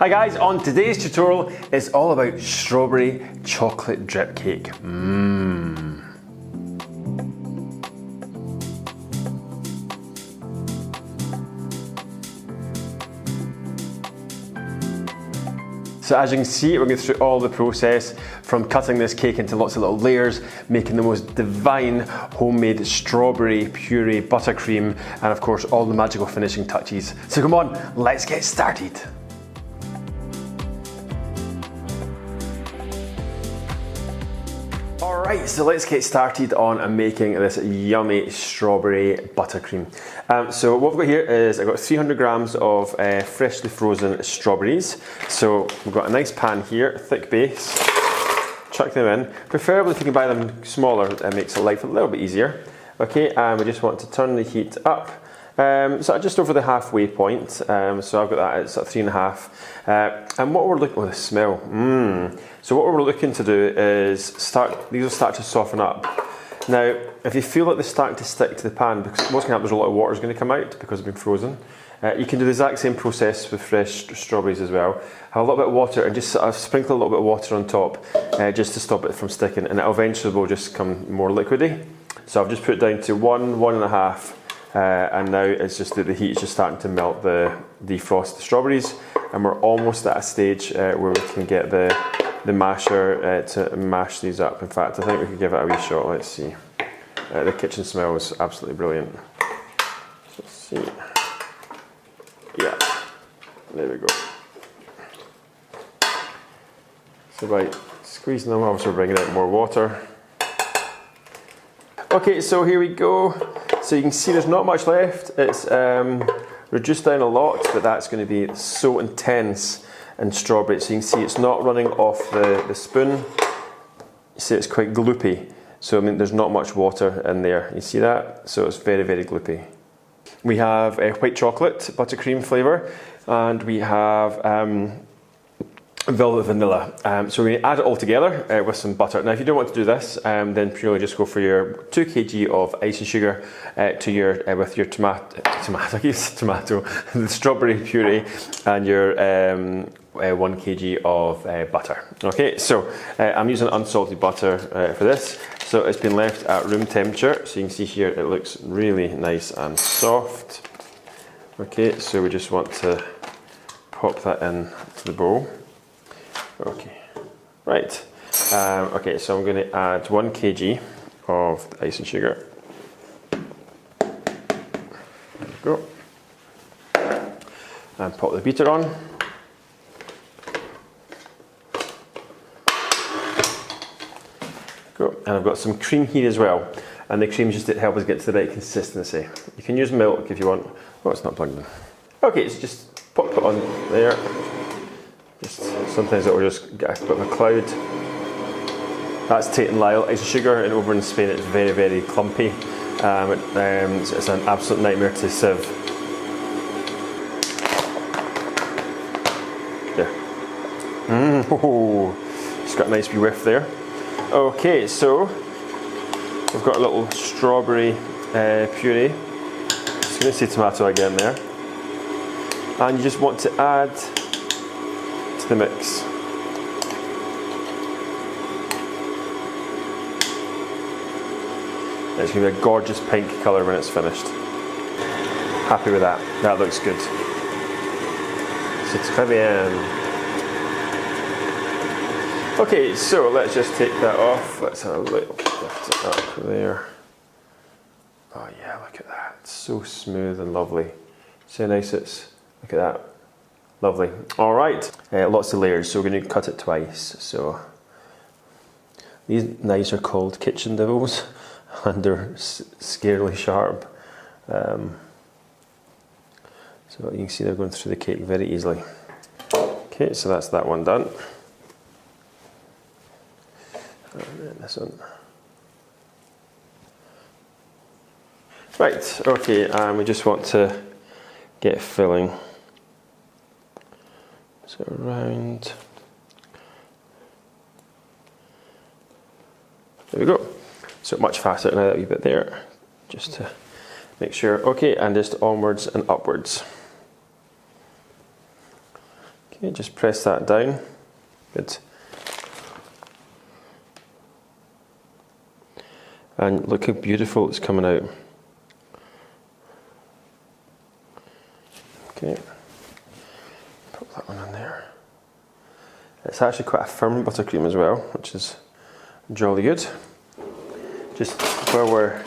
Hi guys, on today's tutorial it's all about strawberry chocolate drip cake. So as you can see, we're going through all the process from cutting this cake into lots of little layers, making the most divine homemade strawberry puree, buttercream, and of course all the magical finishing touches. So come on, let's get started. Alright, so let's get started on making this yummy strawberry buttercream. So what we've got here is I've got 300 grams of freshly frozen strawberries. So we've got a nice pan here, thick base, chuck them in. Preferably if you can buy them smaller, it makes life a little bit easier. Okay, and we just want to turn the heat up. So just over the halfway point, so I've got that at sort of 3.5. And what we're looking, oh the smell, So what we're looking to do is these will start to soften up. Now, if you feel like they're starting to stick to the pan, because what's going to happen is a lot of water is going to come out because they've been frozen. You can do the exact same process with fresh strawberries as well. Have a little bit of water and just sort of sprinkle a little bit of water on top just to stop it from sticking, and it eventually will just come more liquidy. So I've just put it down to 1.5. And now it's just that the heat is just starting to melt the defrost the strawberries, and we're almost at a stage where we can get the masher to mash these up. In fact, I think we could give it a wee shot. Let's see. The kitchen smells absolutely brilliant. Let's see. Yeah, there we go. So by squeezing them, obviously we're bringing out more water. Okay, so here we go. So you can see there's not much left. It's reduced down a lot, but that's going to be so intense and strawberry. So you can see it's not running off the spoon. You see it's quite gloopy. So I mean, there's not much water in there. You see that? So it's very, very gloopy. We have white chocolate, buttercream flavour, and we have velvet vanilla. So we're going to add it all together with some butter. Now if you don't want to do this, then purely just go for your 2 kg of icing sugar to your with your the strawberry puree, and your 1 kg of butter. Okay, so I'm using unsalted butter for this. So it's been left at room temperature. So you can see here it looks really nice and soft. Okay, so we just want to pop that in to the bowl. Okay, right. Okay, so I'm going to add 1 kg of the icing sugar. There we go. And pop the beater on. Go. And I've got some cream here as well. And the cream just to help us get to the right consistency. You can use milk if you want. Oh, it's not plugged in. Okay, so just pop it on there. Sometimes it will just get a bit of a cloud. That's Tate and Lyle icing sugar, and over in Spain it's very, very clumpy. It's an absolute nightmare to sieve. There. Just got a nice wee whiff there. Okay, so we've got a little strawberry puree. Just going to say tomato again there. And you just want to add the mix. It's going to be a gorgeous pink colour when it's finished. Happy with that. That looks good. C'est très bien. Okay, so let's just take that off. Let's have a look. Lift it up there. Oh yeah, look at that. It's so smooth and lovely. See how nice it's. Look at that. Lovely. All right, lots of layers, so we're going to cut it twice. So these knives are called kitchen dowels, and they're scarily sharp. So you can see they're going through the cake very easily. Okay, so that's that one done. And then this one. Right, okay, and we just want to get filling. So around, there we go. So much faster now, that wee bit there, just to make sure. Okay, and just onwards and upwards. Okay, just press that down. Good. And look how beautiful it's coming out. Okay, put that one in there. It's actually quite a firm buttercream as well, which is jolly good. Just while we're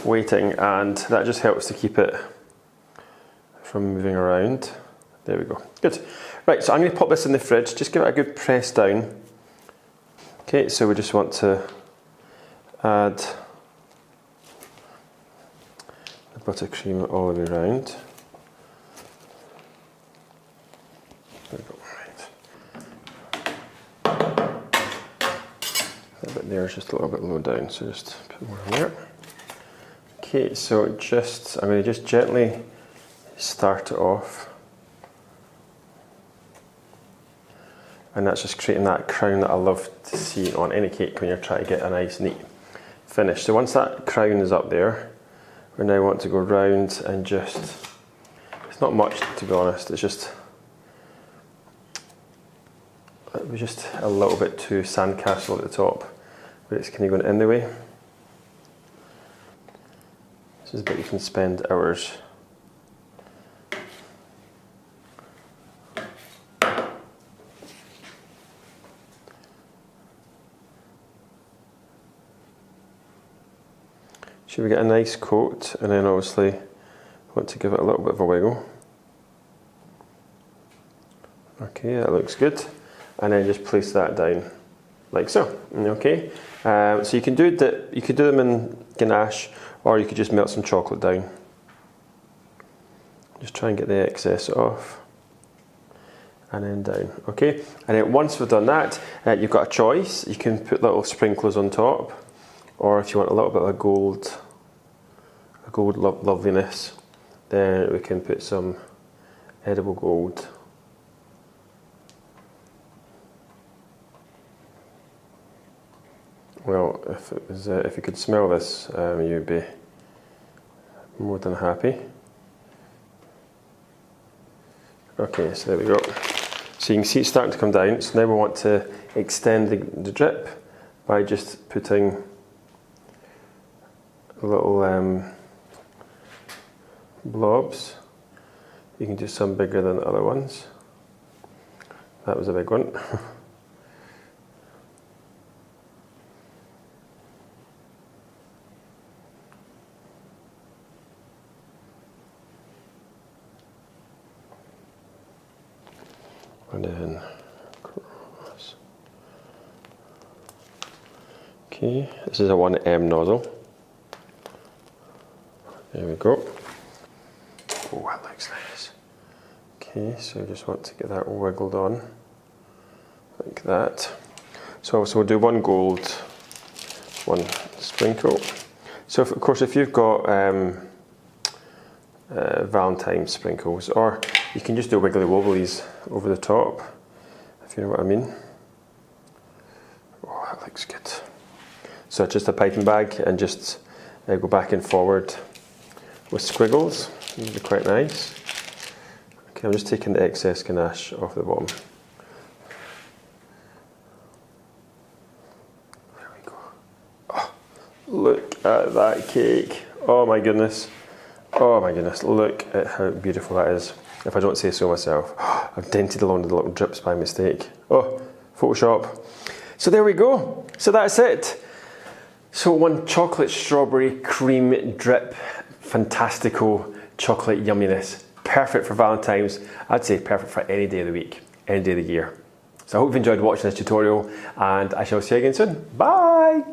waiting, and that just helps to keep it from moving around. There we go, good. Right, so I'm going to pop this in the fridge, just give it a good press down. Okay, so we just want to add the buttercream all the way around. There we go, right. That bit there is just a little bit low down, so just put more in there. Okay, so I'm going to just gently start it off. And that's just creating that crown that I love to see on any cake when you're trying to get a nice neat finish. So once that crown is up there, we now want to go round and just, it's not much to be honest, it's just, it was just a little bit too sandcastle at the top, but it's kind of going in the way. This is a bit you can spend hours. Should we get a nice coat, and then obviously want to give it a little bit of a wiggle. Okay, that looks good. And then just place that down like so. Okay, so you can do them in ganache, or you could just melt some chocolate down. Just try and get the excess off, and then down. Okay, and then once we've done that, you've got a choice. You can put little sprinklers on top, or if you want a little bit of gold loveliness, then we can put some edible gold. Well, if you could smell this, you'd be more than happy. Okay, so there we go. So you can see it's starting to come down. So now we want to extend the drip by just putting little blobs. You can do some bigger than the other ones. That was a big one. And then cross. Okay, this is a 1M nozzle. There we go. Oh, that looks nice. Okay, so I just want to get that wiggled on, like that. So we'll do one gold, one sprinkle. So of course, if you've got Valentine's sprinkles, or you can just do wiggly wobblies over the top, if you know what I mean. Oh, that looks good. So just a piping bag and just go back and forward with squiggles. It'll be quite nice. Okay, I'm just taking the excess ganache off the bottom. There we go. Oh, look at that cake. Oh my goodness. Oh my goodness, look at how beautiful that is. If I don't say so myself. I've dented along the little drips by mistake. Oh, Photoshop. So there we go. So that's it. So one chocolate strawberry cream drip, fantastico chocolate yumminess. Perfect for Valentine's. I'd say perfect for any day of the week, any day of the year. So I hope you've enjoyed watching this tutorial, and I shall see you again soon. Bye!